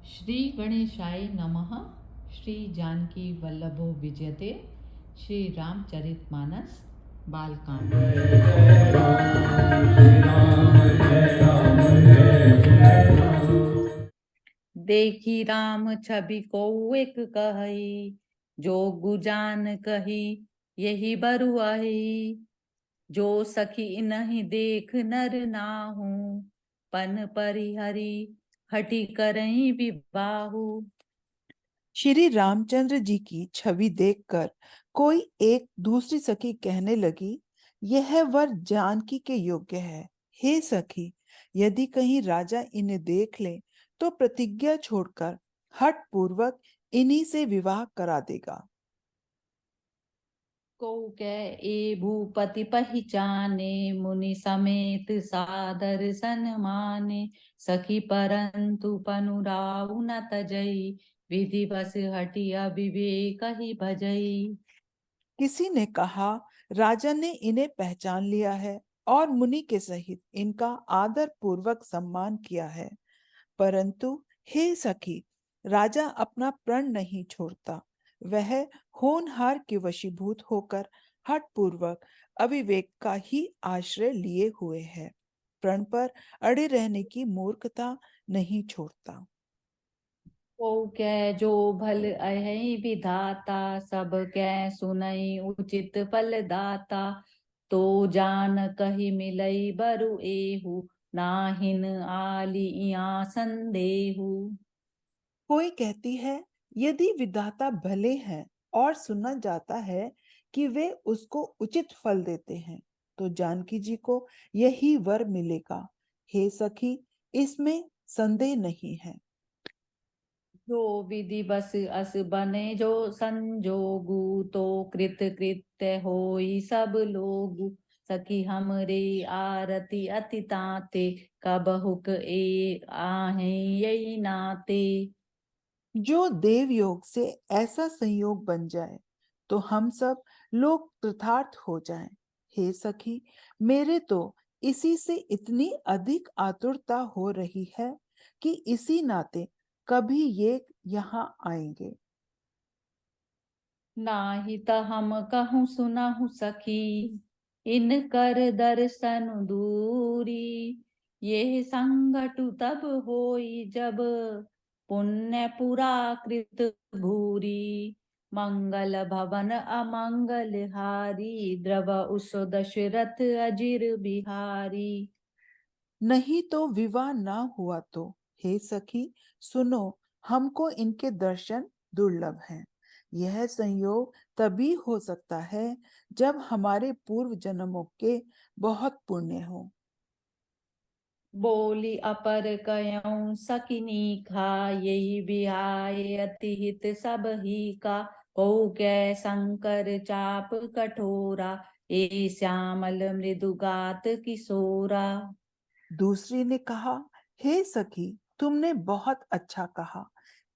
श्री गणेशाय नमः। श्री जानकी वल्लभो विजयते। श्री रामचरितमानस बालकांड। देखी राम छवि को एक कही, जो गुजान कही यही बरुआही। जो सखी नहीं देख नर नाहू, पन परिहरी हठी करई विबाहु। श्री रामचंद्र जी की छवि देखकर कोई एक दूसरी सखी कहने लगी, यह वर जानकी के योग्य है। हे सखी, यदि कहीं राजा इन्हें देख ले तो प्रतिज्ञा छोड़कर हठ पूर्वक इन्हीं से विवाह करा देगा। को कह ए भूपति पहचाने, मुनि समेत सादर सन्माने। सखी परंतु पनुराउ न तजई, विधि बस हटी अविवेक ही भजई। किसी ने कहा, राजा ने इन्हें पहचान लिया है और मुनि के सहित इनका आदर पूर्वक सम्मान किया है, परंतु हे सखी, राजा अपना प्रण नहीं छोड़ता। वह होनहार के वशीभूत होकर हठ पूर्वक अविवेक का ही आश्रय लिए हुए है। प्रण पर अड़े रहने की मूर्खता नहीं छोड़ता। को कै जो भल अहि विधाता, सब कै सुनई उचित फल दाता। तो जान कही मिलई बरु एहू, नाहिन आलिया संदेहू। कोई कहती है, यदि विधाता भले हैं और सुना जाता है कि वे उसको उचित फल देते हैं, तो जानकी जी को यही वर मिलेगा। हे सखी, इसमें संदेह नहीं है। जो विधि बस अस बने जो संजोगु, तो कृत कृत्य होई सब लोगु। सखी हमरे आरती अति ताते, कबहुक ए आहे यही नाते। जो देव योग से ऐसा संयोग बन जाए तो हम सब लोग कृतार्थ हो जाएं। हे सखी, मेरे तो इसी से इतनी अधिक आतुरता हो रही है कि इसी नाते कभी ये यहाँ आएंगे। नाही त हम कहूँ सुनहु सखी, इन कर दर्शन दूरी। ये संगटु तब होई जब, पुण्य पुरा कृत भूरी। मंगल भवन अमंगल हारी, द्रव उस दशरथ अजिर बिहारी। नहीं तो विवाह ना हुआ तो हे सखी, सुनो, हमको इनके दर्शन दुर्लभ हैं। यह संयोग तभी हो सकता है जब हमारे पूर्व जन्मों के बहुत पुण्य हो। बोली अपर कयऊँ सकिनी खा, यही बिहाय अति हित सब ही का। कहु कै शंकर चाप कठोरा, ए श्यामल मृदुगात किशोरा। दूसरी ने कहा, हे सखी, तुमने बहुत अच्छा कहा।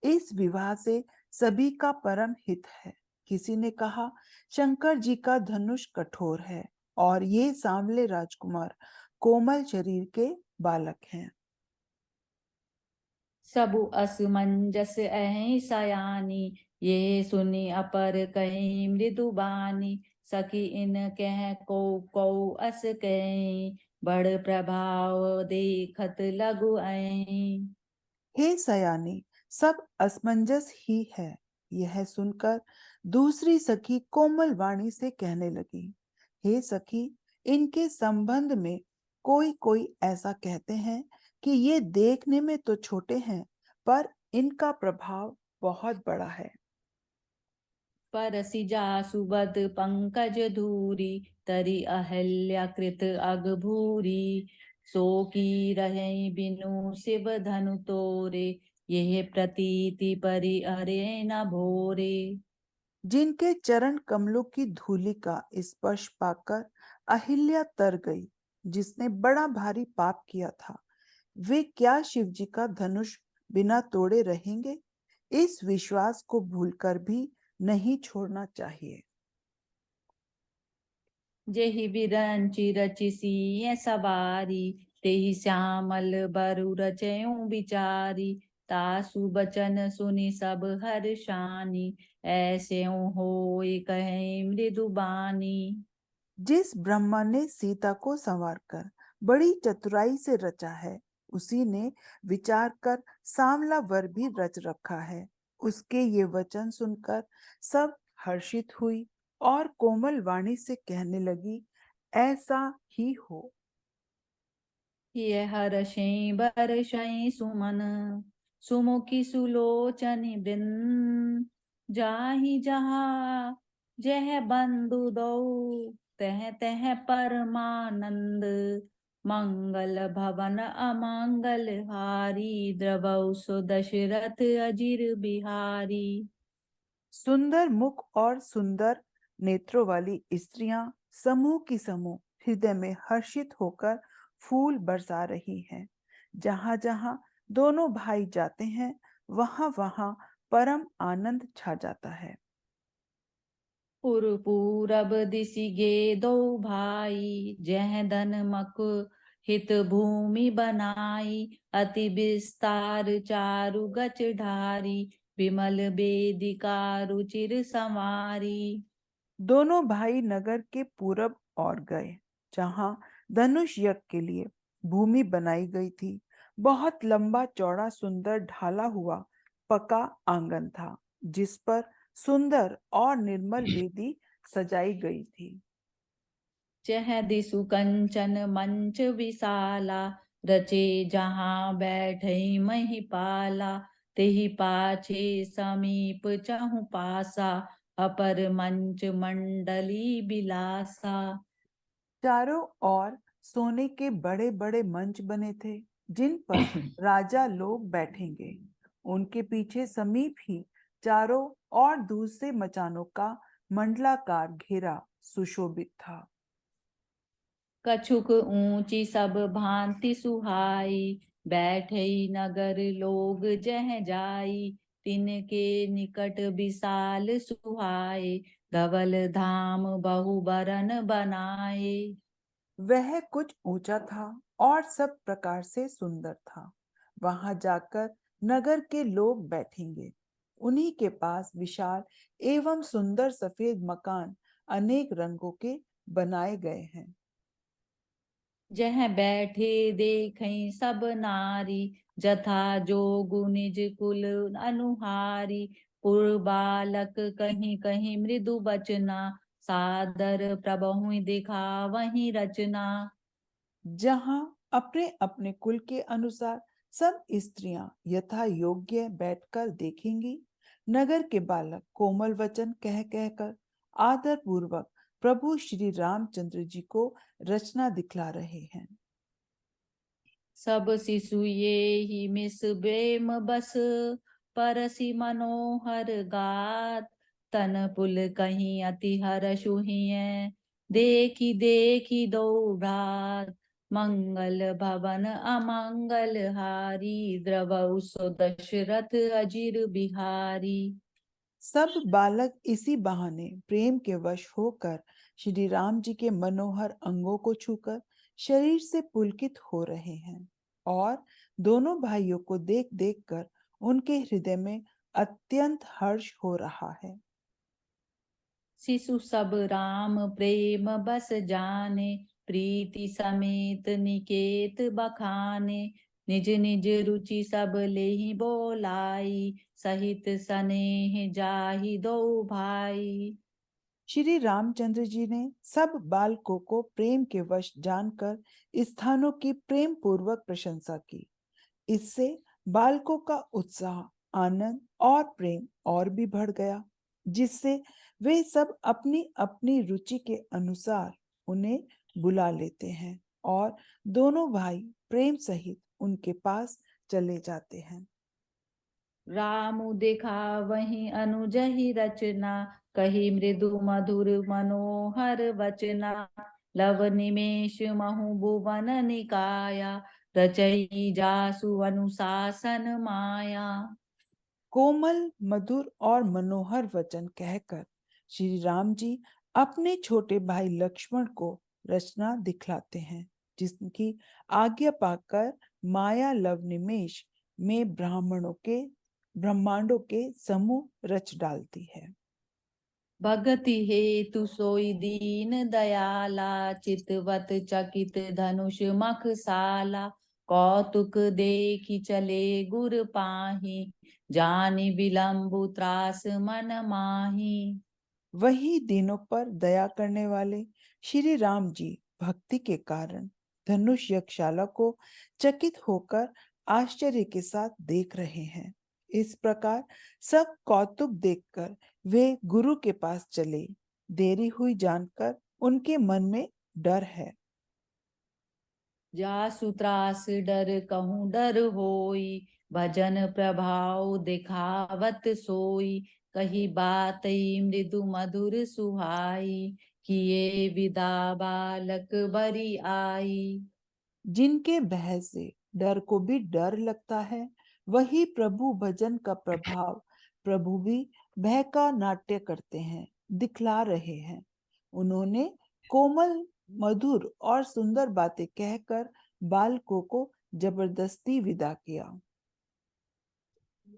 इस विवाह से सभी का परम हित है। किसी ने कहा, शंकर जी का धनुष कठोर है और ये सांवले राजकुमार कोमल शरीर के बालक हैं। सबु असमंजस अहि सयानी, ये सुनी अपर कहीं मृदुबानी। सखी इन कह को अस कहीं, बड़ प्रभाव देखत लघु अहि। हे सयानी, सब असमंजस ही है। यह सुनकर दूसरी सखी कोमल वाणी से कहने लगी, हे सखी, इनके संबंध में कोई कोई ऐसा कहते हैं कि ये देखने में तो छोटे हैं, पर इनका प्रभाव बहुत बड़ा है। परसि जासु बद पंकज धूरी, तरि अहल्या कृत अग भूरी। सो की रहे बिनु शिव धनु तोरे, यह प्रतीति परि अरे न भोरे। जिनके चरण कमलों की धूलि का स्पर्श पाकर अहिल्या तर गई, जिसने बड़ा भारी पाप किया था, वे क्या शिव जी का धनुष बिना तोड़े रहेंगे? इस विश्वास को भूलकर भी नहीं छोड़ना चाहिए। जेहि बिरंचि रचि सिय सवारी, तेहि श्यामल बरु रचयऊँ बिचारी। तासु बचन सुनि सब हर्षानि, ऐसे होय कहे मृदु बानी। जिस ब्रह्मा ने सीता को संवार कर बड़ी चतुराई से रचा है, उसी ने विचार कर सांवला वर भी रच रखा है। उसके ये वचन सुनकर सब हर्षित हुई और कोमल वाणी से कहने लगी, ऐसा ही हो। ये हर्षें बर्षें सुमन, सुमुखी सुलोचनि वृंद, जाहि जहाँ जह बंधु दो, तह तह परमानंद। मंगल भवन अमंगल हारी, द्रवौ सो दशरथ अजिर बिहारी। सुंदर मुख और सुंदर नेत्रों वाली स्त्रियां समूह की समूह हृदय में हर्षित होकर फूल बरसा रही हैं। जहां जहां दोनों भाई जाते हैं, वहां वहां परम आनंद छा जाता है। पूरब दिशि गे दो भाई, जह धन मक हित भूमि बनाई, अति विस्तार चारु गच ढारी, विमल वेदिका रुचिर संवारी। दोनों भाई नगर के पूरब और गए, जहां धनुष यज्ञ के लिए भूमि बनाई गई थी। बहुत लंबा चौड़ा सुंदर ढाला हुआ पका आंगन था, जिस पर सुंदर और निर्मल वेदी सजाई गई थी। चह दिसु कंचन मंच विशाला, रचे जहाँ बैठे महिपाला, तेहि पाछे समीप चहु पासा, अपर मंच मंडली बिलासा। चारों ओर सोने के बड़े बड़े मंच बने थे, जिन पर राजा लोग बैठेंगे। उनके पीछे समीप ही चारों और दूसरे मचानों का मंडलाकार घेरा सुशोभित था। कछुक ऊंची सब भांति सुहाई, बैठे नगर लोग जह जाई, तिनके निकट विशाल सुहाए, धवल धाम बहु बरन बनाए। वह कुछ ऊंचा था और सब प्रकार से सुंदर था। वहां जाकर नगर के लोग बैठेंगे। उन्हीं के पास विशाल एवं सुंदर सफेद मकान अनेक रंगों के बनाए गए हैं। जह बैठे देखें सब नारी, जथा जोगु निज कुल अनुहारी, पुर बालक कहीं कहीं मृदु बचना, सादर प्रभु दिखा वही रचना। जहां अपने अपने कुल के अनुसार सब स्त्रियां यथा योग्य बैठकर देखेंगी, नगर के बालक कोमल वचन कह कहकर आदर पूर्वक प्रभु श्री रामचंद्र जी को रचना दिखला रहे हैं। सब शिशु ये ही मिस बेम बस, परसी मनोहर गात, तन पुल कहीं अति हर्षु हिय, देखी देखी दो भ्रात, मंगल भवन अमंगल हारी, द्रवौ सो दशरथ अजिर बिहारी। सब बालक इसी बहाने प्रेम के वश होकर श्री राम जी के मनोहर अंगों को छूकर शरीर से पुलकित हो रहे हैं और दोनों भाइयों को देख देख कर उनके हृदय में अत्यंत हर्ष हो रहा है। शिशु सब राम प्रेम बस जाने, प्रीति समेत निकेत बखाने, निज निज रुचि सब लेहि बोलाई, सहित स्नेह जाहि दो भाई। श्री रामचंद्र जी ने सब बालकों को प्रेम के वश जानकर स्थानों की प्रेम पूर्वक प्रशंसा की। इससे बालकों का उत्साह, आनंद और प्रेम और भी बढ़ गया, जिससे वे सब अपनी अपनी रुचि के अनुसार उन्हें बुला लेते हैं और दोनों भाई प्रेम सहित उनके पास चले जाते हैं। रामु देखा वही अनुजहि रचना, कही मृदु मधुर मनोहर वचना, लव निमेष महु भुवन निकाया, रचई जासु अनुशासन माया। कोमल, मधुर और मनोहर वचन कहकर श्री राम जी अपने छोटे भाई लक्ष्मण को रचना दिखलाते हैं, जिसकी आज्ञा पाकर माया लव निमेष में ब्रह्मांडों के समूह रच डालती है। भगति हेतु सोई दीन दयाला, चितवत चकित धनुष मखसाला। कौतुक देखी चले गुर पाही, जानि विलंबु त्रास मन माही। वही दीनों पर दया करने वाले श्री राम जी भक्ति के कारण धनुष यज्ञशाला को चकित होकर आश्चर्य के साथ देख रहे हैं। इस प्रकार सब कौतुक देखकर वे गुरु के पास चले। देरी हुई जानकर उनके मन में डर है। जासु त्रास डर कहूँ डर होई, भजन प्रभाव दिखावत सोई। कही बात मृदु मधुर सुहाई, किए विदा बालक बरी आई। जिनके भय से डर को भी डर लगता है, वही प्रभु भजन का प्रभाव प्रभु भी भय का नाट्य करते हैं, दिखला रहे हैं। उन्होंने कोमल मधुर और सुंदर बातें कहकर बालकों को जबरदस्ती विदा किया।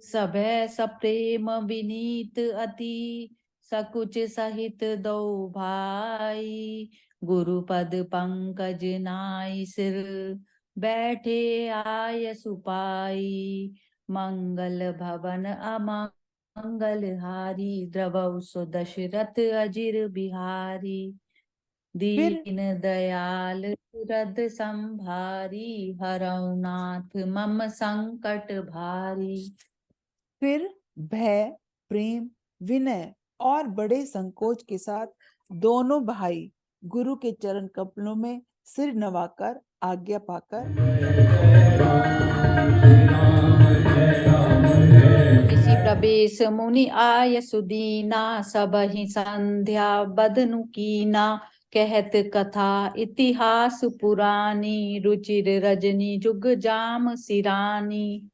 सभय सप्रेम विनीत अति, सकुच सहित दो भाई। गुरुपद पंकज नाई सिर, बैठे आय सुपाई। मंगल भवन अमंगल हारी, द्रवौ सो दशरथ अजिर बिहारी। फिर दीन दयाल सुरद संभारी, हरौ नाथ मम संकट भारी। फिर भय, प्रेम, विनय और बड़े संकोच के साथ दोनों भाई गुरु के चरण कमलों में सिर नवाकर आज्ञा पाकर इसी प्रवेश मुनि आय सुदीना, सबहि संध्या बदनु कीना। कहत कथा इतिहास पुरानी, रुचिर रजनी जुग जाम सिरानी।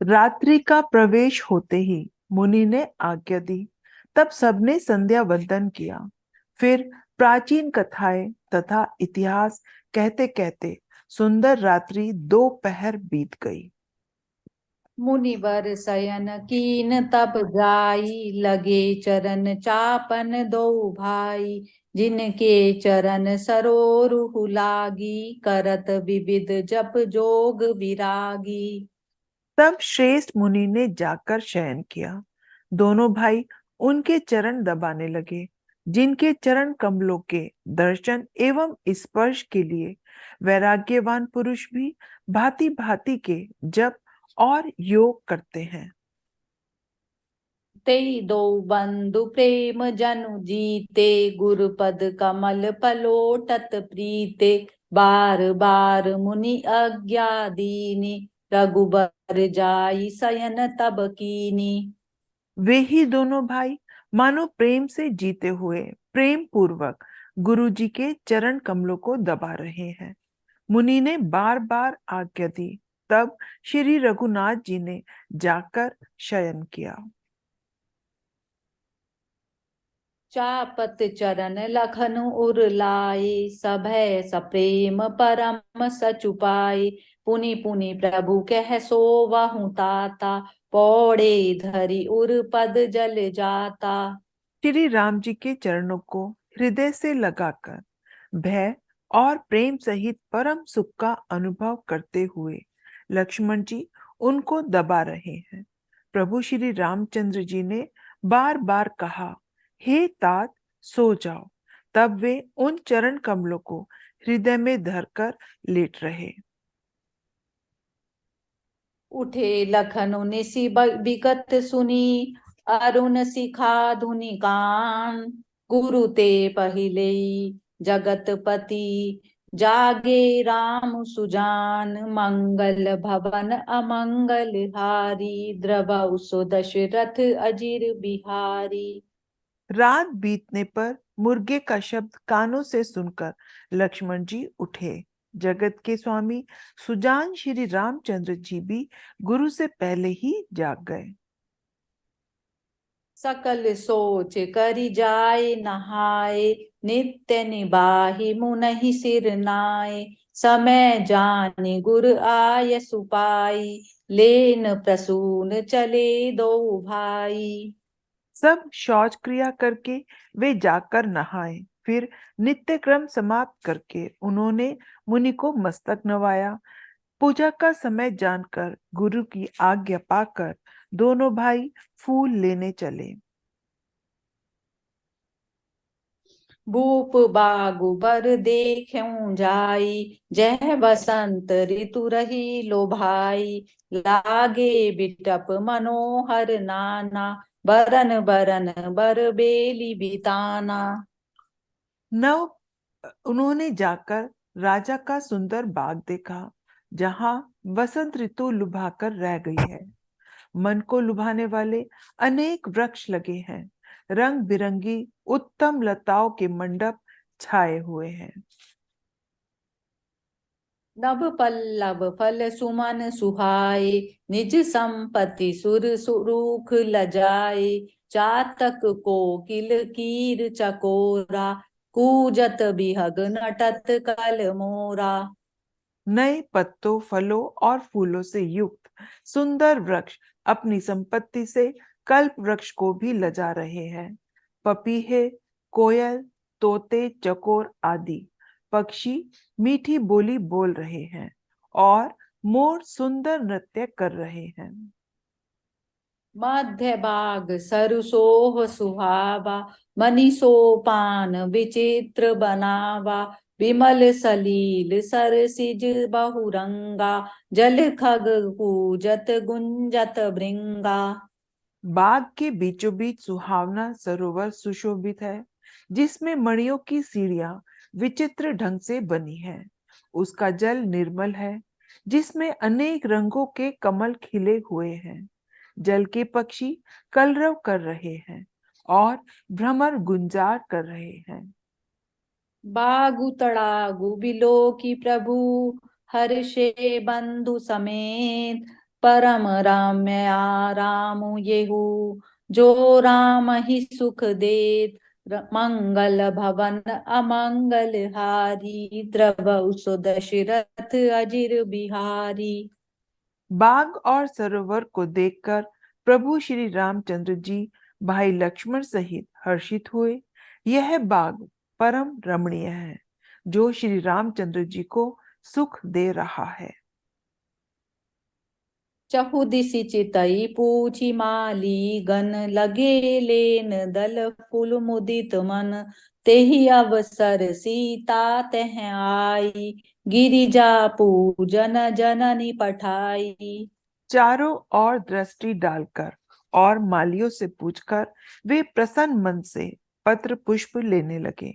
रात्रि का प्रवेश होते ही मुनि ने आज्ञा दी। तब सबने संध्या वंदन किया। फिर प्राचीन कथाएं तथा इतिहास कहते कहते सुंदर रात्रि 2 पहर बीत गई। मुनिवर शयन कीन तब जाई, लगे चरण चापन दो भाई। जिनके चरण सरोरु लागी, करत विविध जप जोग विरागी। तब श्रेष्ठ मुनि ने जाकर शयन किया। दोनों भाई उनके चरण दबाने लगे। जिनके चरण कमलों के दर्शन एवं स्पर्श के लिए वैराग्यवान पुरुष भी भांति भांति के जप और योग करते हैं। ते दो बंधु प्रेम जनु जीते, गुरुपद कमल पलोटत प्रीते। बार बार मुनि आज्ञा दीनी, रघुबर जाई शयन तब कीनी। वे ही दोनों भाई मानो प्रेम से जीते हुए प्रेम पूर्वक गुरु जी के चरण कमलों को दबा रहे हैं। मुनि ने बार बार आज्ञा दी। तब श्री रघुनाथ जी ने जाकर शयन किया। चापत चरण लखन उर लाए, सभय सप्रेम परम सचुपाए। पुनि पुनि प्रभु कह सोवहु ताता, पौड़े धरि उर पद जल जाता। श्री राम जी के चरणों को हृदय से लगाकर भय और प्रेम सहित परम सुख का अनुभव करते हुए लक्ष्मण जी उनको दबा रहे हैं। प्रभु श्री रामचंद्र जी ने बार बार कहा, हे तात सो जाओ। तब वे उन चरण कमलों को हृदय में धरकर लेट रहे। उठे लखनु निसि बिकट सुनी, अरुण शिखा धुनि कान। गुरु ते पहिले जगतपति, जागे राम सुजान। मंगल भवन अमंगल हारी, द्रवौ सो दशरथ अजिर बिहारी। रात बीतने पर मुर्गे का शब्द कानों से सुनकर लक्ष्मण जी उठे। जगत के स्वामी सुजान श्री रामचंद्र जी भी गुरु से पहले ही जाग गए। सकल सोच करि जाय नहाय, नित्य निबाहि मुनहि सिर नाय। समय जानि गुर आय सुपाई, लेन प्रसून चले दो भाई। सब शौच क्रिया करके वे जाकर नहाए। फिर नित्य क्रम समाप्त करके उन्होंने मुनि को मस्तक नवाया। पूजा का समय जानकर गुरु की आज्ञा पाकर दोनों भाई फूल लेने चले। भूप बागु बर देख्यूं जाई, जह बसंत ऋतु रही लो भाई। लागे बिटप मनोहर नाना, बरन बरन बर बेली बिताना। नव उन्होंने जाकर राजा का सुंदर बाग देखा, जहां वसंत ऋतु लुभाकर रह गई है। मन को लुभाने वाले अनेक वृक्ष लगे हैं। रंग बिरंगी उत्तम लताओं के मंडप छाए हुए हैं। नभ पल्लव फल सुमन सुहाए, निज संपत्ति सुर सुरूख लजाए। चातक कोकिल कीर चकोरा, कूजत बिहग नटत कल मोरा। नए पत्तों, फलों और फूलों से युक्त सुंदर वृक्ष अपनी संपत्ति से कल्प वृक्ष को भी लजा रहे हैं। पपीहे, कोयल, तोते, चकोर आदि पक्षी मीठी बोली बोल रहे हैं और मोर सुंदर नृत्य कर रहे हैं। मध्य बाग सरसोह सुहावा, मनि सोपान विचित्र बनावा। विमल सलील सरसिज बहुरंगा, जल खग कूजत गुंजत भृंगा। बाग के बीचों बीच सुहावना सरोवर सुशोभित है, जिसमें मणियों की सीढ़ियां विचित्र ढंग से बनी हैं। उसका जल निर्मल है, जिसमें अनेक रंगों के कमल खिले हुए हैं। जल के पक्षी कलरव कर रहे हैं और भ्रमर गुंजार कर रहे हैं। बागु तड़ागु बिलो की प्रभु, हर्षे बंधु समेत। परम रम्य आराम येहु, जो राम ही सुख देत। मंगल भवन अमंगल हारी, द्रवउ सो दशरथ अजिर बिहारी। बाग और सरोवर को देखकर प्रभु श्री रामचंद्र जी भाई लक्ष्मण सहित हर्षित हुए। यह बाग परम रमणीय है, जो श्री रामचंद्र जी को सुख दे रहा है। चहुदिसि चितई पूछी माली गन, लगे लेन दल फूल मुदित मन। तेहि अवसर सीता तह आई, गिरिजा पूजन जननी पठाई। चारों ओर दृष्टि डालकर और मालियों से पूछकर वे प्रसन्न मन से पत्र पुष्प लेने लगे।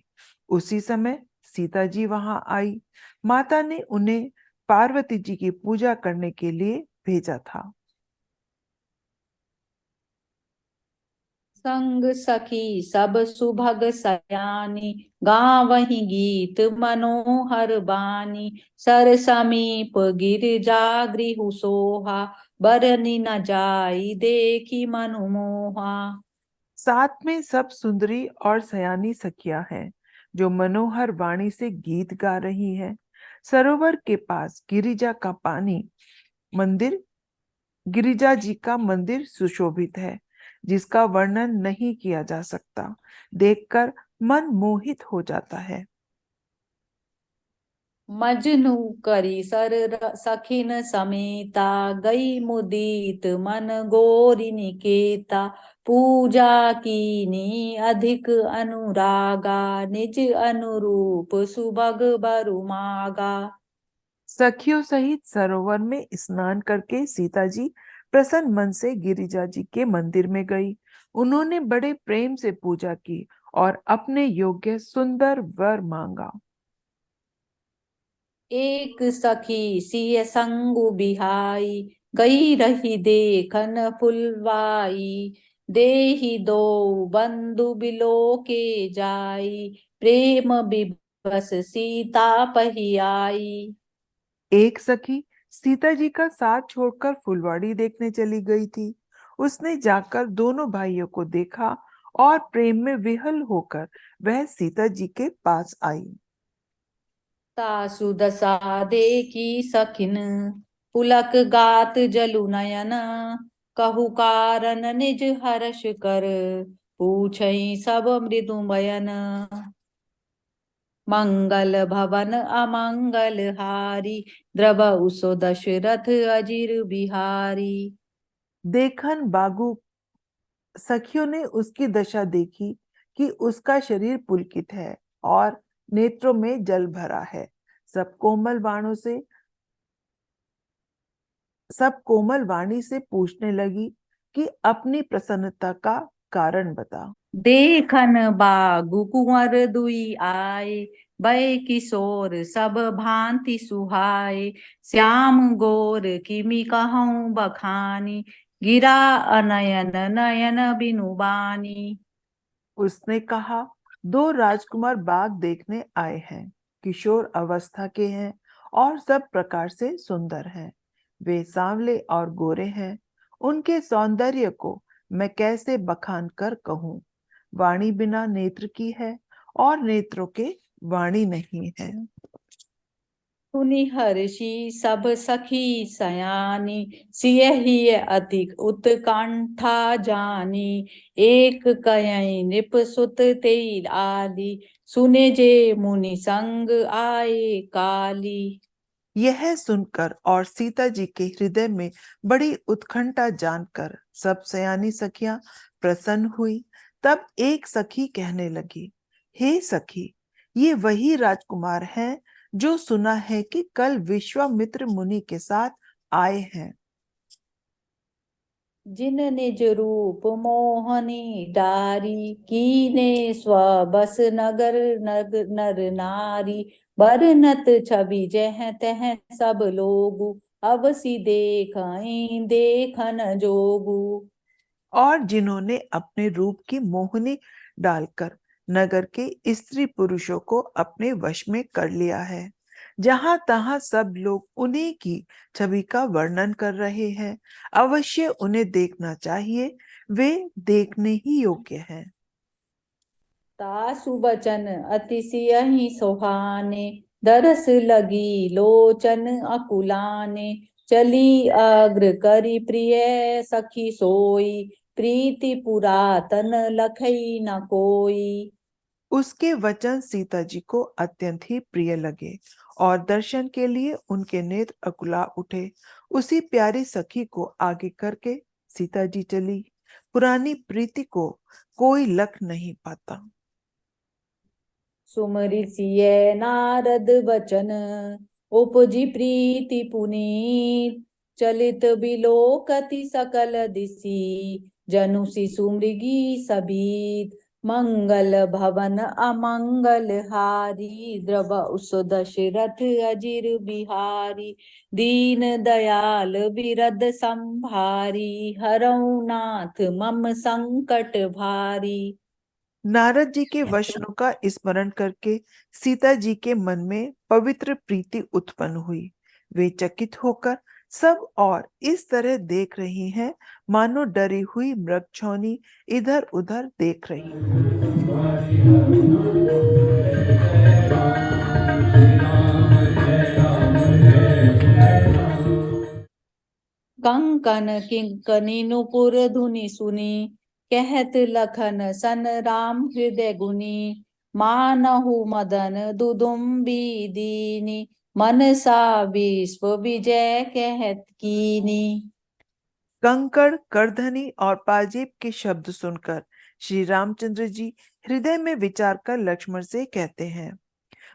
उसी समय सीता जी वहां आई। माता ने उन्हें पार्वती जी की पूजा करने के लिए भेजा था। संग सखी सब सुभग सयानी, गावहीं गीत मनोहर बानी। सर समीप गिरिजा गृह सोहा, बरनी न जाई देखी मनु मोहा। साथ में सब सुंदरी और सयानी सखियां हैं, जो मनोहर वाणी से गीत गा रही हैं। सरोवर के पास गिरिजा जी का मंदिर सुशोभित है, जिसका वर्णन नहीं किया जा सकता। देखकर मन मोहित हो जाता है। मजनू करी सर सखिन समेता, गई मुदीत मन गोरी निकेता। पूजा कीनी अधिक अनुरागा, निज अनुरूप सुभग बरु मागा। सखियों सहित सरोवर में स्नान करके सीता जी प्रसन्न मन से गिरिजा जी के मंदिर में गई। उन्होंने बड़े प्रेम से पूजा की और अपने योग्य सुंदर वर मांगा। एक सखी सिय संगु बिहाई, गई रही देखन फुलवाई। देहि दो बंधु बिलो के जाई, प्रेम विवश सीता पही आई। एक सखी सीता जी का साथ छोड़कर फुलवाड़ी देखने चली गई थी। उसने जाकर दोनों भाइयों को देखा और प्रेम में विहल होकर वह सीता जी के पास आई। तासु दशा देखी सखिन, पुलक गात जलु नयन, कहु कारण निज हर्ष कर, पूछई सब मृदु बयन। मंगल भवन अमंगल हारी, द्रवहु सो दशरथ अजिर बिहारी। देखन बागु सखियों ने उसकी दशा देखी कि उसका शरीर पुलकित है और नेत्रों में जल भरा है। सब कोमल वाणी से पूछने लगी कि अपनी प्रसन्नता का कारण बता। देखन बागु कुंवर दुई आए, भय किशोर सब भांति सुहाए। श्याम गोर किमि कहूँ बखानी, गिरा अनयन नयन बिनु बानी। उसने कहा, दो राजकुमार बाग देखने आए हैं, किशोर अवस्था के हैं और सब प्रकार से सुंदर हैं। वे सांवले और गोरे हैं। उनके सौंदर्य को मैं कैसे बखान कर कहूँ। वाणी बिना नेत्र की है और नेत्रों के वाणी नहीं है। सुनि हर्षि सब सखी सयानी, सियहि अधिक उत्कंठा जानी। एक कयई नृप सुत तेई आली, सुने जे मुनि संग आए काली। यह सुनकर और सीता जी के हृदय में बड़ी उत्कंठा जानकर सब सयानी सखियां प्रसन्न हुई। तब एक सखी कहने लगी, हे सखी, ये वही राजकुमार हैं जो सुना है कि कल विश्वामित्र मुनि के साथ आए हैं। जिन निज रूप मोहनी डारी, कीने स्वबस नगर नर नारी। बरनत छवि जह तह सब लोगु, अवसि देखई देखन जोगु। और जिन्होंने अपने रूप की मोहनी डालकर नगर के स्त्री पुरुषों को अपने वश में कर लिया है। जहां तहां सब लोग उन्हीं की छवि का वर्णन कर रहे हैं। अवश्य उन्हें देखना चाहिए, वे देखने ही योग्य हैं। तासु बचन अतिशयहि सोहाने, दरस लगी लोचन अकुलाने। चली अग्र करी प्रिय सखी सोई, प्रीति पुरातन लखई न कोई। उसके वचन सीता जी को अत्यंत ही प्रिय लगे और दर्शन के लिए उनके नेत्र अकुला उठे। उसी प्यारी सखी को आगे करके सीता जी चली। पुरानी प्रीति को कोई लख नहीं पाता। सुमरि सिय नारद बचन, उपजी प्रीति पुनीत। चलित बिलोकति सकल दिशि, जनु शिशु मृगी सबीत। मंगल भवन अमंगल हारी, द्रवहु सो दशरथ अजिर बिहारी। दीन दयाल बिरद संभारी, हरऊ नाथ मम संकट भारी। नारद जी के वचनों का स्मरण करके सीता जी के मन में पवित्र प्रीति उत्पन्न हुई। वे चकित होकर सब और इस तरह देख रही हैं, मानो डरी हुई मृगछौनी इधर उधर देख रही हो। कंकन किंकनी नुपुर धुनि सुनी, कहत लखन सन राम हृदय गुनी। मानहु मदन दुदुम्बी दीनी, मनसा विश्व विजय कहत कीनी। कंकड़, करधनी और पाजेब के शब्द सुनकर श्री रामचंद्र जी हृदय में विचार कर लक्ष्मण से कहते हैं,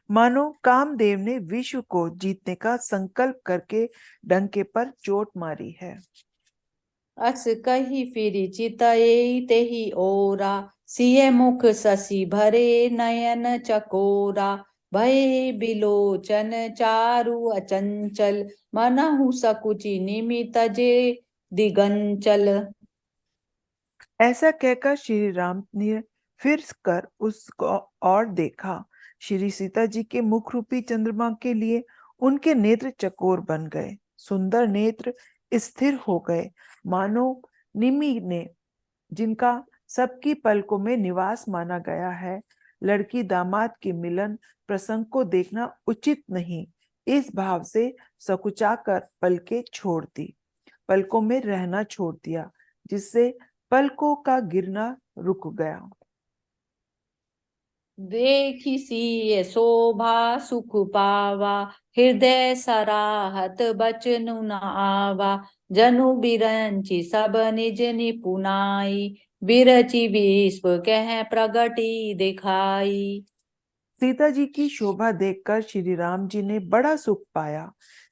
मानो कामदेव ने विश्व को जीतने का संकल्प करके डंके पर चोट मारी है। अस कही फिरि चितई तेहि ओरा, सिय मुख शशि भरे नयन चकोरा। भय बिलोचन चारु अचंचल, मनहु सकुचि निमि तजे दिगंचल। ऐसा कहकर श्री राम ने फिर कर उसको और देखा। श्री सीता जी के मुख रूपी चंद्रमा के लिए उनके नेत्र चकोर बन गए, सुंदर नेत्र स्थिर हो गए, मानो निमि ने, जिनका सबकी पलकों में निवास माना गया है। लड़की दामाद के मिलन प्रसंग को देखना उचित नहीं, इस भाव से सकुचाकर पलकें छोड़ दी, पलकों में रहना छोड़ दिया, जिससे पलकों का गिरना रुक गया। देखी सिय शोभा सुख पावा, हृदय सराहत बचनु न आवा। जनु बिरंचि सब निज निपुनाई, बिरचि विश्व कह प्रगति दिखाई। सीता जी की शोभा देखकर श्री राम जी ने बड़ा सुख पाया।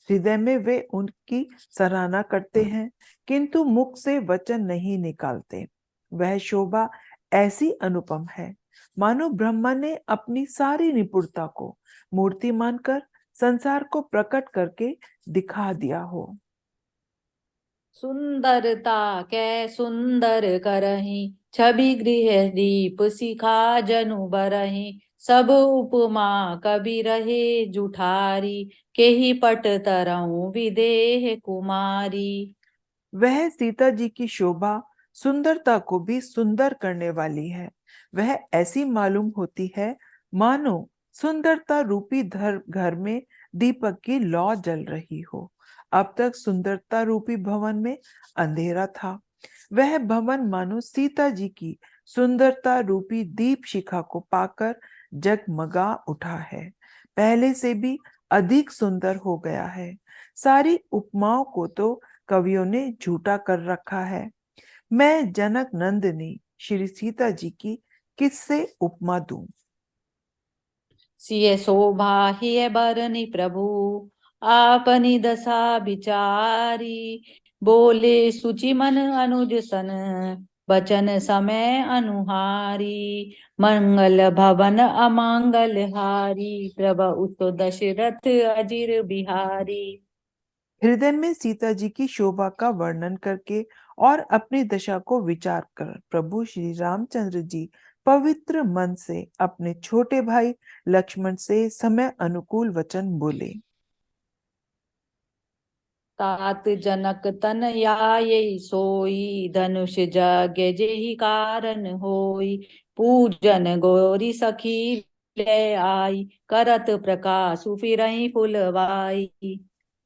हृदय में वे उनकी सराहना करते हैं, किंतु मुख से वचन नहीं निकालते। वह शोभा ऐसी अनुपम है, मानो ब्रह्मा ने अपनी सारी निपुणता को मूर्ति मानकर संसार को प्रकट करके दिखा दिया हो। सुंदरता कै सुंदर करही, छवि गृह दीप सिखा जनु बरही। सब उपमा कबि रहे जुठारी, केहि पट तरऊ विदेह कुमारी। वह सीता जी की शोभा सुंदरता को भी सुंदर करने वाली है। वह ऐसी मालूम होती है मानो सुंदरता रूपी घर में दीपक की लौ जल रही हो। अब तक सुंदरता रूपी भवन में अंधेरा था, वह भवन मानो सीता जी की सुंदरता रूपी दीप शिखा को पाकर जगमगा उठा है, पहले से भी अधिक सुंदर हो गया है। सारी उपमाओं को तो कवियों ने झूठा कर रखा है। मैं जनक नंदिनी श्री सीता जी की किससे उपमा दूं? सिय शोभा हिय बरनि प्रभु, आपनी दशा विचारी। बोले सुचि मन अनुज सन, बचन समय अनुहारी। मंगल भवन अमंगल हारी, प्रभु तो दशरथ अजिर बिहारी। हृदय में सीता जी की शोभा का वर्णन करके और अपनी दशा को विचार कर प्रभु श्री रामचंद्र जी पवित्र मन से अपने छोटे भाई लक्ष्मण से समय अनुकूल वचन बोले। तात जनक तन आये सोई, धनुष जग जेहि कारण होई। पूजन गौरी सखी ले आई, करत प्रकाश फिरहि फुलवाई।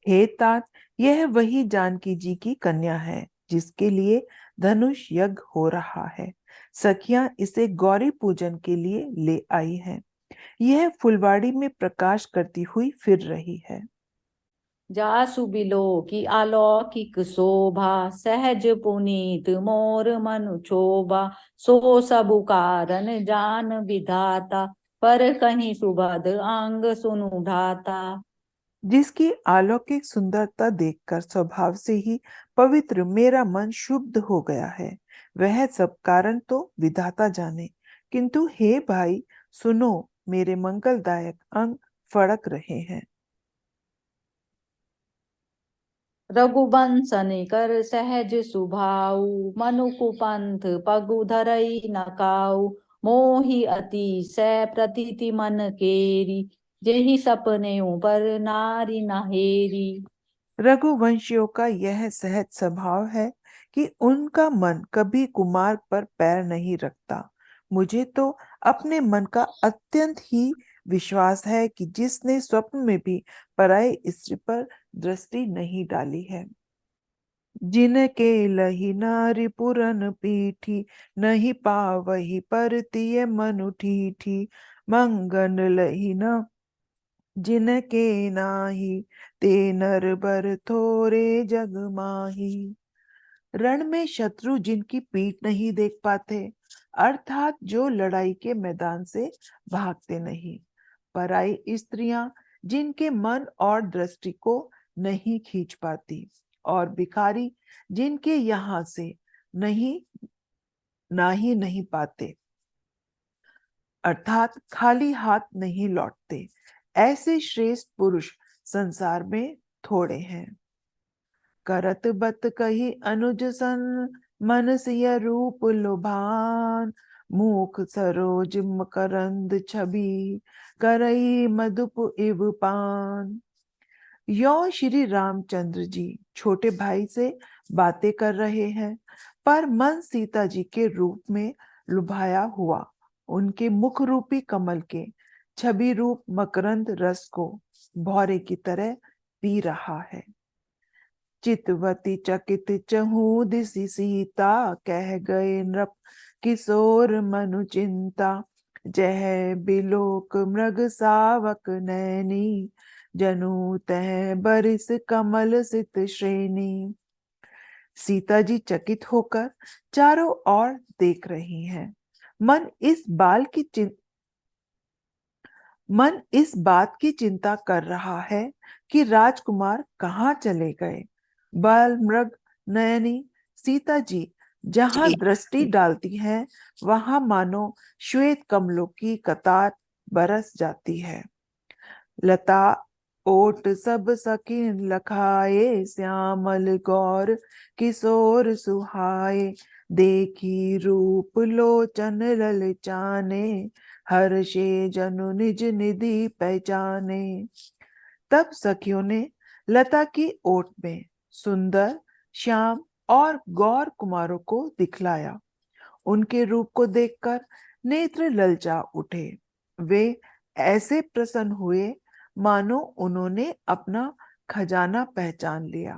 हे तात, यह वही जानकी जी की कन्या है जिसके लिए धनुष यज्ञ हो रहा है। सखियां इसे गौरी पूजन के लिए ले आई हैं। यह फुलवाड़ी में प्रकाश करती हुई फिर रही है। जासु बिलो की अलौकिक शोभा, सहज पुनीत मोर मनु क्षोभा। सो सबु कारण जान विधाता, पर कहीं सुबद अंग सुनु भ्राता। जिसकी अलौकिक सुंदरता देखकर स्वभाव से ही पवित्र मेरा मन शुद्ध हो गया है, वह सब कारण तो विधाता जाने। किंतु हे भाई सुनो, मेरे मंगलदायक अंग फड़क रहे हैं। रघुवंशन कर सहज सुभाऊ, मनुकुपंथ पगु धरई नकाऊ। मोहि अतिशय प्रतीति मन केरी, जेहि सपने पर नारी नहेरी। रघुवंशियों का यह सहज स्वभाव है कि उनका मन कभी कुमार पर पैर नहीं रखता। मुझे तो अपने मन का अत्यंत ही विश्वास है कि जिसने स्वप्न में भी पराई स्त्री पर दृष्टि नहीं डाली है। जिनके लही नारी पुरन पीठी, नहीं पावही परतिय मनु ठीठी। मंगन लही न जिनके नाही, ते नर बर थोरे जग माही। रण में शत्रु जिनकी पीठ नहीं देख पाते, अर्थात जो लड़ाई के मैदान से भागते नहीं। पराई स्त्रियां जिनके मन और दृष्टि को नहीं खींच पाती, और भिखारी जिनके यहाँ से नहीं ना ही नहीं पाते, अर्थात खाली हाथ नहीं लौटते। ऐसे श्रेष्ठ पुरुष संसार में थोड़े हैं। करत बत कही अनुज सन, मन सिय रूप लुभान। मुख सरोज मकरंद छवि, करई मधुप इव पान। यो श्री रामचंद्र जी छोटे भाई से बातें कर रहे हैं, पर मन सीता जी के रूप में लुभाया हुआ उनके मुख रूपी कमल के छवि रूप मकरंद रस को भौरे की तरह पी रहा है। चितवती चकित चहु दिसि सीता, कह गए नृप किशोर मनु चिंता। जह बिलोक मृग सावक नैनी, जनु तह बरिस कमल सित श्रेणी। सीता जी चकित होकर चारों ओर देख रही हैं। मन इस बात की चिंता कर रहा है कि राजकुमार कहाँ चले गए। बाल मृग नयनी सीता जी जहां दृष्टि डालती हैं, वहां मानो श्वेत कमलों की कतार बरस जाती है। लता ओट सब सकिन लखाए, श्यामल गौर किशोर सुहाए। देखी रूप लोचन ललचाने, हर्षे जनु निज निधि पहचाने। तब सखियों ने लता की ओट में सुंदर श्याम और गौर कुमारों को दिखलाया। उनके रूप को देखकर नेत्र ललचा उठे। वे ऐसे प्रसन्न हुए मानो उन्होंने अपना खजाना पहचान लिया।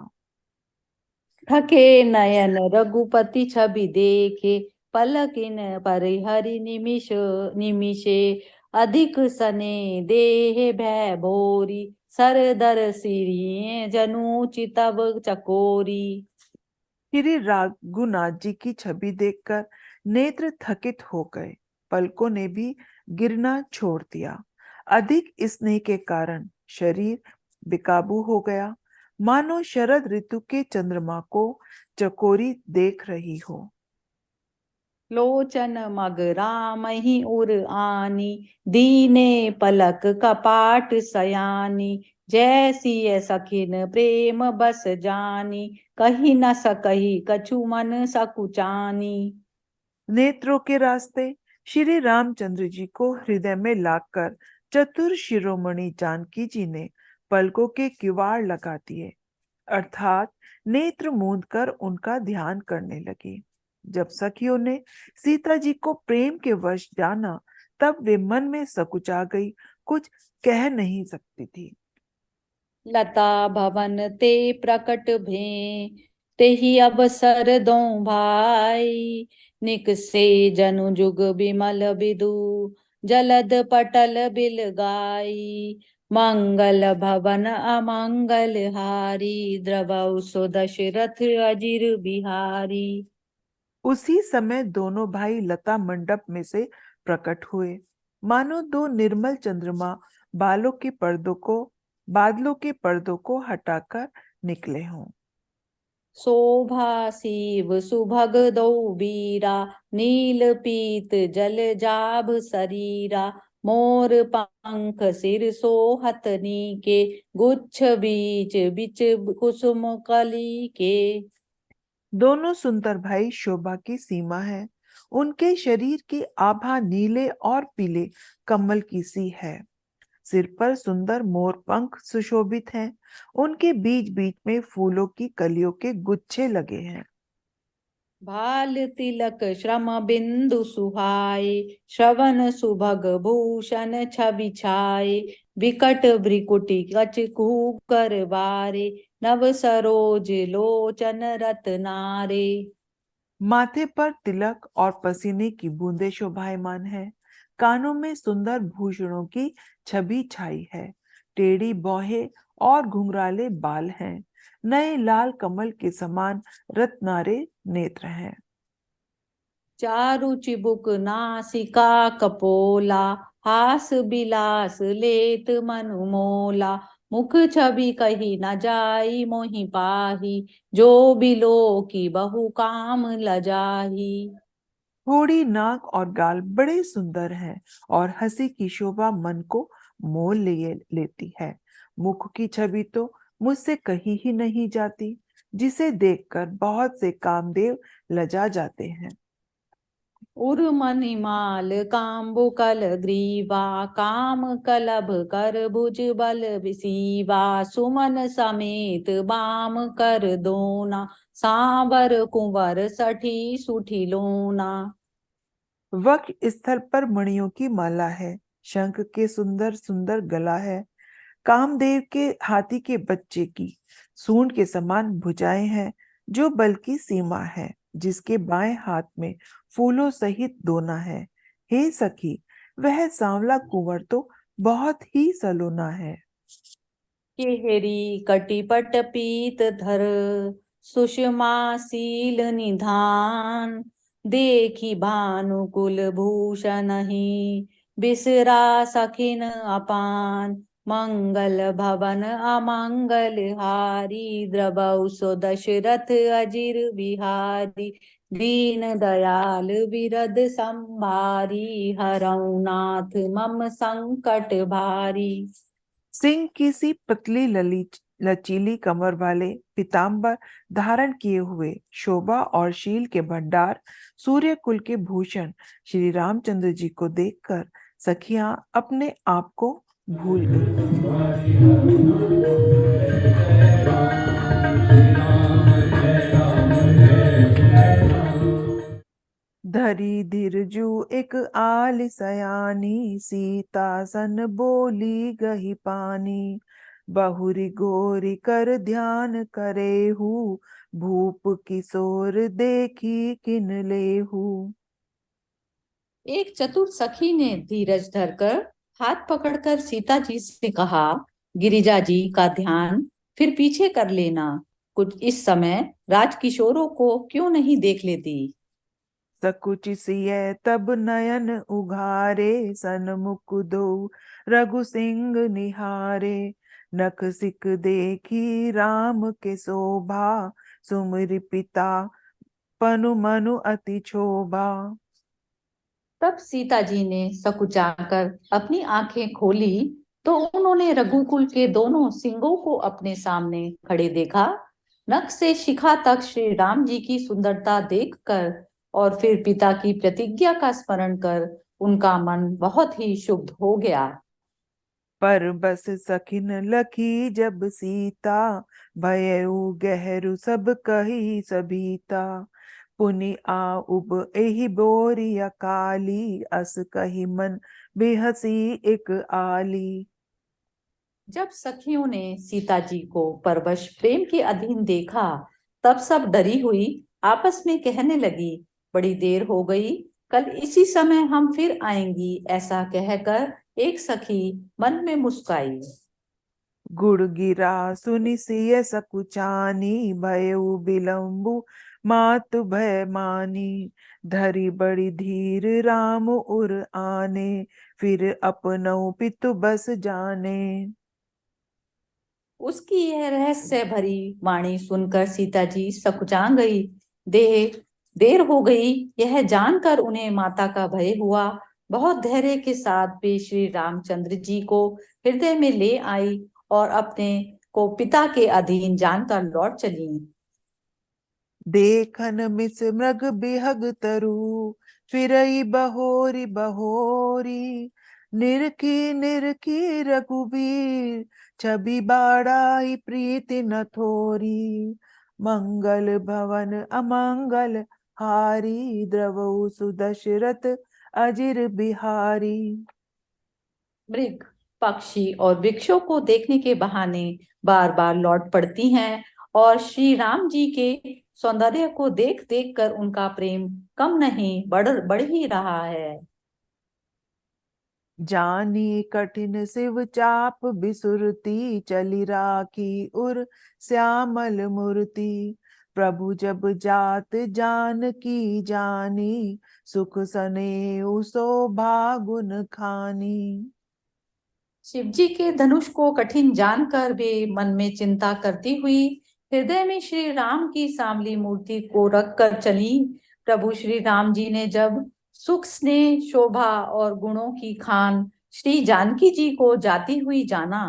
थके नयन रघुपति छवि देखे, पलकिन परिहरि निमिषे। अधिक सने देह भय भोरी, सरदर सिरिये जनु चितव चकोरी। श्री रघुनाथ जी की छवि देखकर नेत्र थकित हो गए, पलकों ने भी गिरना छोड़ दिया। अधिक स्नेह के कारण शरीर बेकाबू हो गया, मानो शरद ऋतु के चंद्रमा को चकोरी देख रही हो। लोचन मग रामहि उर आनी, दीने पलक कपाट सयानी। जैसी सखिन प्रेम बस जानी, कही न सकही कछु मन सकुचानी। नेत्रों के रास्ते श्री रामचंद्र जी को हृदय में लाकर चतुर शिरोमणि जानकी जी ने पलकों के किवाड़ लगा दिए, अर्थात नेत्र मूंद कर उनका ध्यान करने लगी। जब सखियों ने सीता जी को प्रेम के वश जाना, तब वे मन में सकुचा गई, कुछ कह नहीं सकती थी। लता भवन ते प्रकट भे, तेहि अवसर दो भाई। निकसे जनु जुग बिमल बिदु, जलद पटल बिल गाई। मंगल भवन अमंगल हारी, द्रवौ सो दशरथ अजिर बिहारी। उसी समय दोनों भाई लता मंडप में से प्रकट हुए, मानो दो निर्मल चंद्रमा बादलों के पर्दों को हटाकर निकले हों। शोभा शिव सुभग दो बीरा, नील पीत जल जाभ शरीरा। मोर पंख सिर सोहत नीके, गुच्छ बीच बिच कुसुम कली के। दोनों सुंदर भाई शोभा की सीमा है। उनके शरीर की आभा नीले और पीले कमल की सी है। सिर पर सुंदर मोर पंख सुशोभित हैं। उनके बीच बीच में फूलों की कलियों के गुच्छे लगे हैं। भाल तिलक श्रम बिंदु सुहाए, श्रवण सुभग भूषण छवि छाए। विकट भ्रिकुटी कच कर बारे, नव सरोज लोचन रत्नारे। माथे पर तिलक और पसीने की बूंदें शोभायमान है। कानों में सुंदर भूषणों की छवि छाई है। टेढ़ी भौहें और घुंघराले बाल हैं। नए लाल कमल के समान रत्नारे नेत्र हैं। चारु चिबुक नासिका कपोला, हास बिलास लेत मनु मोला। मुख छवि कही न जाई मोहि पाही, जो बिलो की बहु काम लजाही। थोड़ी नाक और गाल बड़े सुंदर हैं और हंसी की शोभा मन को मोह लेती है। मुख की छवि तो मुझसे कही ही नहीं जाती, जिसे देखकर बहुत से कामदेव लजा जाते हैं। उर्मणिमाल काम्बुकल ग्रीवा, काम कलभ कर भुज बल विसीवा। सुमन समेत बाम कर दोना, सांबर कुंवर सठी सुठी लोना। वक्ष स्थल पर मणियों की माला है। शंख के सुंदर सुंदर गला है। कामदेव के हाथी के बच्चे की सूंड के समान भुजाएं हैं, जो बल की सीमा है, जिसके बाएं हाथ में फूलों सहित दोना है। हे सखी, वह सांवला कुंवर तो बहुत ही सलोना है। केहरी कटिपट पीत धर, सुषमा सील निधान, देखी भानुकुल भूषण ही, बिसरा सखिन अपान, मंगल भवन अमंगल हारी, द्रवौ सो दशरथ अजिर बिहारी, दीन दयाल विरद संभारी, हरौ नाथ मम संकट भारी। सिंह की सी पतली लचीली कमर वाले पीताम्बर धारण किए हुए, शोभा और शील के भंडार, सूर्य कुल के भूषण श्री रामचंद्र जी को देखकर सखियां अपने आप को भूल गई। धरी धीरजू एक आल सयानी, सीता सन बोली गही पानी, बहुरी गोरी कर ध्यान करेहू, भूप किशोर देखी किन लेहू। एक चतुर सखी ने धीरज धरकर हाथ पकड़कर सीता जी से कहा, गिरिजा जी का ध्यान फिर पीछे कर लेना, कुछ इस समय राजकिशोरों को क्यों नहीं देख लेती। सकुच सिय तब नयन उघारे, सन्मुख दो रघु सिंह निहारे, नख सिक देखी राम के शोभा, सुमिरि पिता पनु मनु अति क्षोभा। तब सीता जी ने सकुचाकर अपनी आंखें खोली तो उन्होंने रघुकुल के दोनों सिंहों को अपने सामने खड़े देखा। नख से शिखा तक श्री राम जी की सुंदरता देखकर और फिर पिता की प्रतिज्ञा का स्मरण कर उनका मन बहुत ही शुद्ध हो गया। पर बस सखिन लखी जब सीता, भयउ गहरु सब कही सभीता, पुनि आउब एहि बोरी अकाली, अस कही मन बेहसी एक आली। जब सखियों ने सीता जी को परवश प्रेम के अधीन देखा, तब सब डरी हुई आपस में कहने लगी, बड़ी देर हो गई, कल इसी समय हम फिर आएंगी। ऐसा कहकर एक सखी मन में मुस्काई। गुड़ गिरा सुनि सिय सकुचानी, भयउ बिलम्बु मातु भय मानी, धरी बड़ी धीर राम उर आने, फिर अपनौ पितु बस जाने। उसकी यह रहस्य भरी वाणी सुनकर सीता जी सकुचा गई। देर हो गई यह जानकर उन्हें माता का भय हुआ। बहुत धैर्य के साथ वे श्री रामचंद्र जी को हृदय में ले आई और अपने को पिता के अधीन जानकर लौट चली। देखन मिस मृग बिहग तरु, फिरई बहोरी बहोरी, निरखी निरखी रघुबीर, छवि बाड़ाई प्रीति न थोरी, मंगल भवन अमंगल हारी, द्रवहु सुदशरथ अजिर बिहारी। मृग, पक्षी और वृक्षों को देखने के बहाने बार बार लौट पड़ती हैं और श्री राम जी के सौंदर्य को देख देख कर उनका प्रेम कम नहीं बढ़ ही रहा है। जानी कठिन शिव चाप बिसुरती, चली राखी उर श्यामल मूर्ति, प्रभु जब जात जान की जानी, सुख सनेऊ शोभा गुण खानी। शिव जी के धनुष को कठिन जानकर वे मन में चिंता करती हुई हृदय में श्री राम की सांवली मूर्ति को रख कर चली। प्रभु श्री राम जी ने जब सुख स्नेह शोभा और गुणों की खान श्री जानकी जी को जाती हुई जाना,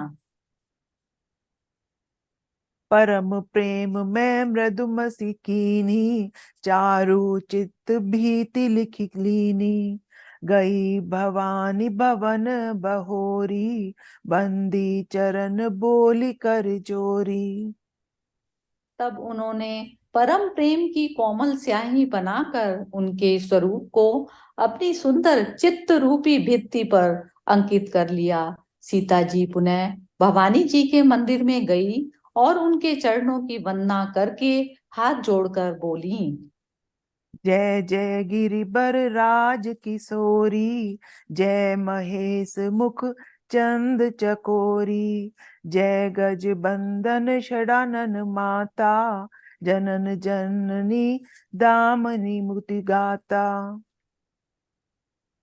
परम प्रेम में मृदुमसी कीनी, चारु चित्त भीति लिखी लीनी, गई भवानी भवन बहोरी, बंदी चरण बोली कर जोरी। तब उन्होंने परम प्रेम की कोमल स्याही बनाकर उनके स्वरूप को अपनी सुंदर चित्त रूपी भित्ति पर अंकित कर लिया। सीता जी पुनः भवानी जी के मंदिर में गई और उनके चरणों की वंदना करके हाथ जोड़कर बोली, जय जय गिरिबर राज किशोरी, जय महेश मुख चंद चकोरी, जय गज बंदन षडानन माता, जनन जननी दामनी मुक्ति गाता।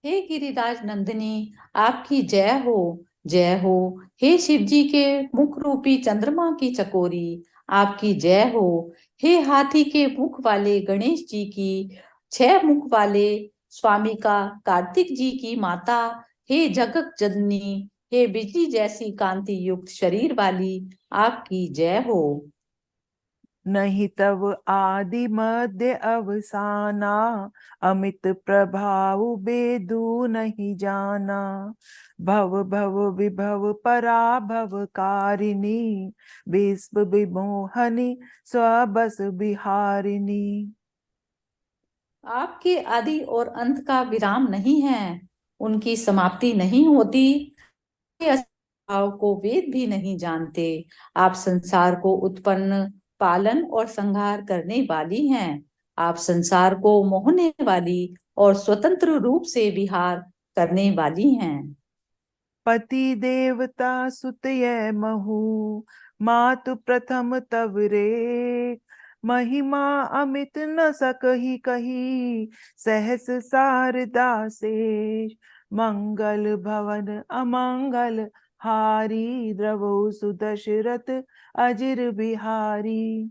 हे गिरिराज नंदिनी, आपकी जय हो, जय हो। हे शिव जी के मुख रूपी चंद्रमा की चकोरी, आपकी जय हो। हे हाथी के मुख वाले गणेश जी की, 6 मुख वाले स्वामी का कार्तिक जी की माता, हे जगत जननी, हे बिजली जैसी कांति युक्त शरीर वाली, आपकी जय हो। नहीं तव आदि मध्य अवसाना, अमित प्रभाव बेदू नहीं जाना, भव भव विभव पराभव कारिणी, विश्व विमोहनी स्वबस बिहारिणी। आपके आदि और अंत का विराम नहीं है, उनकी समाप्ति नहीं होती। के भाव को वेद भी नहीं जानते। आप संसार को उत्पन्न, पालन और संहार करने वाली हैं। आप संसार को मोहने वाली और स्वतंत्र रूप से विहार करने वाली हैं। पति देवता सुतय महु, मातु प्रथम तव रे, महिमा अमित न सकहि कही, सहस शारदा शेष, मंगल भवन अमंगल हारी, द्रवो सुदशरथ अजिर बिहारी।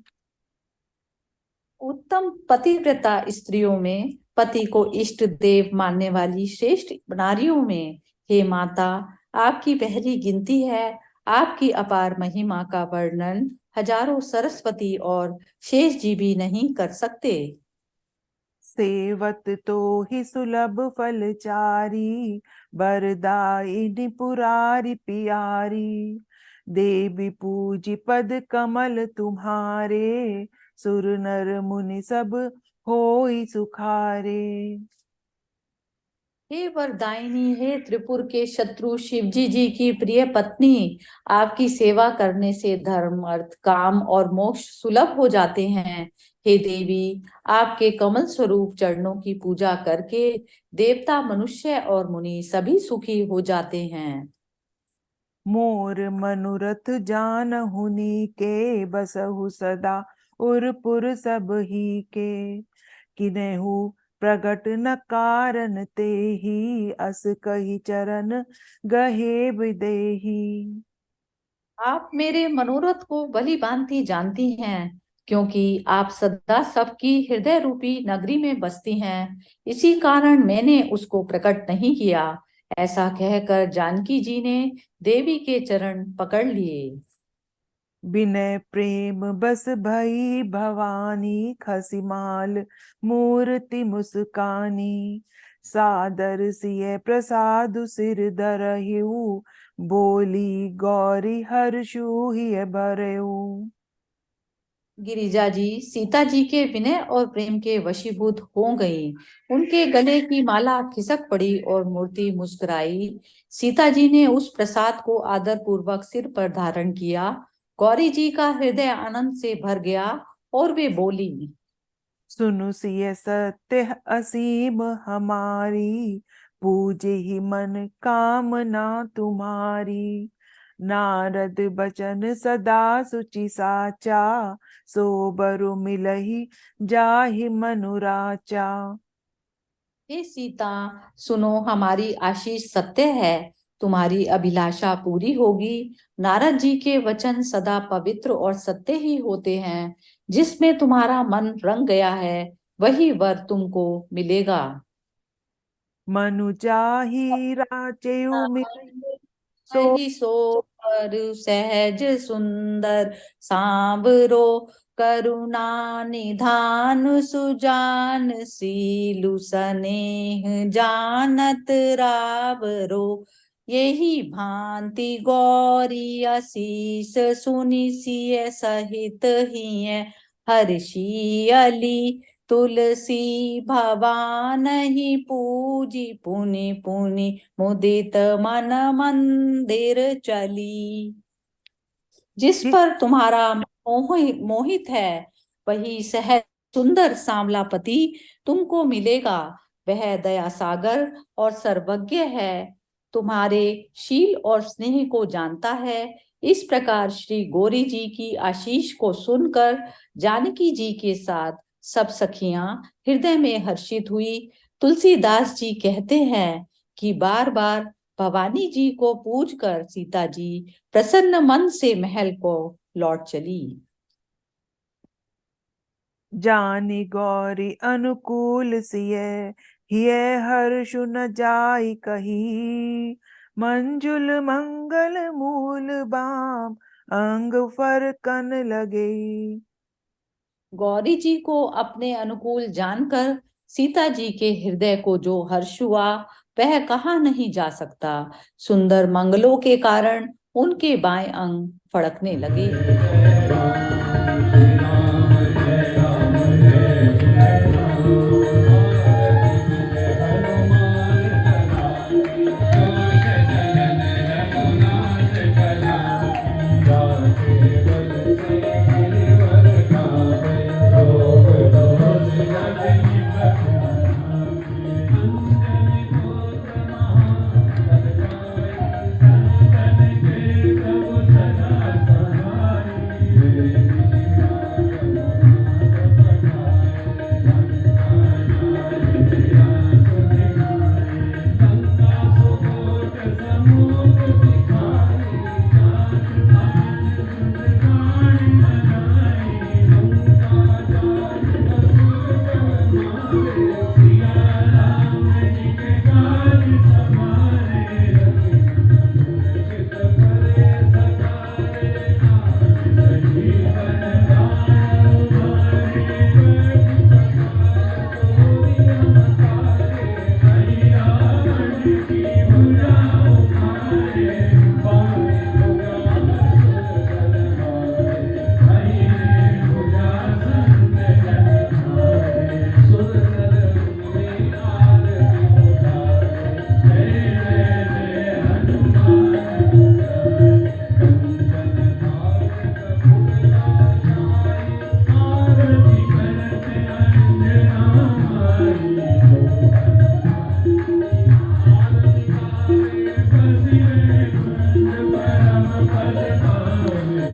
उत्तम पतिव्रता स्त्रियों में पति को इष्ट देव मानने वाली श्रेष्ठ नारियों में, हे माता, आपकी पहली गिनती है। आपकी अपार महिमा का वर्णन हजारों सरस्वती और शेष जी भी नहीं कर सकते। सेवत तो ही सुलभ फलचारी, बरदायिनी पुरारी पियारी, देवी पूजी पद कमल तुम्हारे, सुर नर मुनि सब होई सुखारे। हे वरदायिनी, हे त्रिपुर के शत्रु शिवजी जी की प्रिय पत्नी, आपकी सेवा करने से धर्म, अर्थ, काम और मोक्ष सुलभ हो जाते हैं। हे देवी, आपके कमल स्वरूप चरणों की पूजा करके देवता, मनुष्य और मुनि सभी सुखी हो जाते हैं। मोर मनोरथ जानहुनी के, बसहु सदा उरपुर सब ही के, किनेहु प्रगट न कारण ते ही, अस कही चरण गहे विदेही। आप मेरे मनोरथ को भली भांति जानती हैं, क्योंकि आप सदा सबकी हृदय रूपी नगरी में बसती हैं। इसी कारण मैंने उसको प्रकट नहीं किया। ऐसा कहकर जानकी जी ने देवी के चरण पकड़ लिए। विनय प्रेम बस भई भवानी, खसिमाल मूर्ति मुस्कानी, सादर सिय प्रसादु सिर धरहिउ, बोली गौरी हर्षु हिय भरऊ। गिरिजा जी सीता जी के विनय और प्रेम के वशीभूत हो गई। उनके गले की माला खिसक पड़ी और मूर्ति मुस्कुराई। सीता जी ने उस प्रसाद को आदर पूर्वक सिर पर धारण किया। गौरी जी का हृदय आनंद से भर गया और वे बोली, सुनु सिय सत्य असीम हमारी, पूजे ही मन कामना तुम्हारी, नारद बचन सदा सुचि साचा, सो बरु मिलहि जाहि मनुराचा। हे सीता, सुनो, हमारी आशीष सत्य है। तुम्हारी अभिलाषा पूरी होगी। नारद जी के वचन सदा पवित्र और सत्य ही होते हैं। जिसमें तुम्हारा मन रंग गया है, वही वर तुमको मिलेगा। मनु चाही राचेउ सो ही सो पर सहज सुंदर सांवरो, करुणा निधान सुजान सीलु सनेह जानत रावरो। यही भांति गौरी असीस सुनि सिय सहित हिय हर्षी अली, तुलसी भवानहि पूजी पुनि पुनि मुदित मन मंदिर चली। जिस पर तुम्हारा मोहित है, वही सहज सुंदर सांवला पति तुमको मिलेगा। वह दया सागर और सर्वज्ञ है, तुम्हारे शील और स्नेह को जानता है। इस प्रकार श्री गौरी जी की आशीष को सुनकर जानकी जी के साथ सब सखियां हृदय में हर्षित हुई। तुलसीदास जी कहते हैं कि बार बार भवानी जी को पूजकर सीता जी प्रसन्न मन से महल को लौट चली। जानी गौरी अनुकूल सिय, हिय हर्षु न जाई कही। मंजुल मंगल मूल बाम, अंग फरकन लगे। गौरी जी को अपने अनुकूल जानकर सीता जी के हृदय को जो हर्ष हुआ, वह कहा नहीं जा सकता। सुंदर मंगलों के कारण उनके बाएं अंग फड़कने लगे।